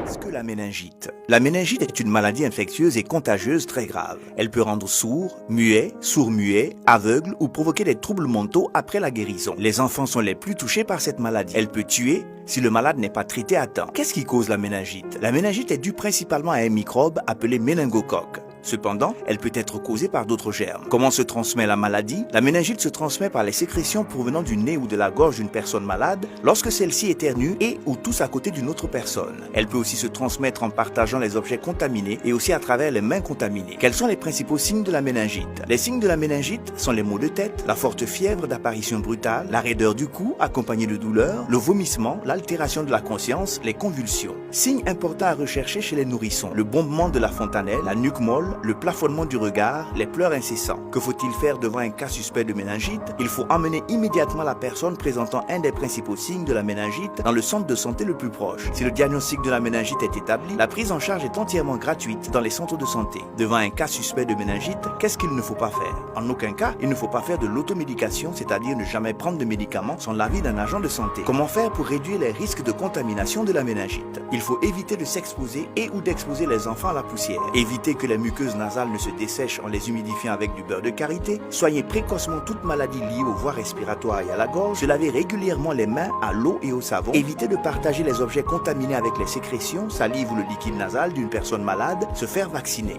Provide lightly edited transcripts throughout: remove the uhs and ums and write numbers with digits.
Qu'est-ce que la méningite? La méningite est une maladie infectieuse et contagieuse très grave. Elle peut rendre sourd, muet, sourd-muet, aveugle ou provoquer des troubles mentaux après la guérison. Les enfants sont les plus touchés par cette maladie. Elle peut tuer si le malade n'est pas traité à temps. Qu'est-ce qui cause la méningite? La méningite est due principalement à un microbe appelé méningocoque. Cependant, elle peut être causée par d'autres germes. Comment se transmet la maladie? La méningite se transmet par les sécrétions provenant du nez ou de la gorge d'une personne malade lorsque celle-ci éternue et ou tousse à côté d'une autre personne. Elle peut aussi se transmettre en partageant les objets contaminés et aussi à travers les mains contaminées. Quels sont les principaux signes de la méningite? Les signes de la méningite sont les maux de tête, la forte fièvre d'apparition brutale, la raideur du cou accompagnée de douleurs, le vomissement, l'altération de la conscience, les convulsions. Signes importants à rechercher chez les nourrissons: le bombement de la fontanelle, la nuque molle, le plafonnement du regard, les pleurs incessants. Que faut-il faire devant un cas suspect de méningite? Il faut emmener immédiatement la personne présentant un des principaux signes de la méningite dans le centre de santé le plus proche. Si le diagnostic de la méningite est établi, la prise en charge est entièrement gratuite dans les centres de santé. Devant un cas suspect de méningite, qu'est-ce qu'il ne faut pas faire? En aucun cas, il ne faut pas faire de l'automédication, c'est-à-dire ne jamais prendre de médicaments sans l'avis d'un agent de santé. Comment faire pour réduire les risques de contamination de la méningite? Il faut éviter de s'exposer et ou d'exposer les enfants à la poussière. Éviter que les muqueuses nasales ne se dessèchent en les humidifiant avec du beurre de karité. Soignez précocement toute maladie liée aux voies respiratoires et à la gorge. Se laver régulièrement les mains à l'eau et au savon. Éviter de partager les objets contaminés avec les sécrétions, salive ou le liquide nasal d'une personne malade. Se faire vacciner.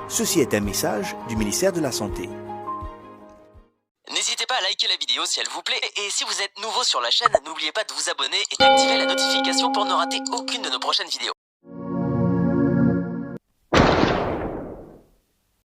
Ceci est un message du ministère de la Santé. N'hésitez pas à liker la vidéo si elle vous plaît, et si vous êtes nouveau sur la chaîne, n'oubliez pas de vous abonner et d'activer la notification pour ne rater aucune de nos prochaines vidéos.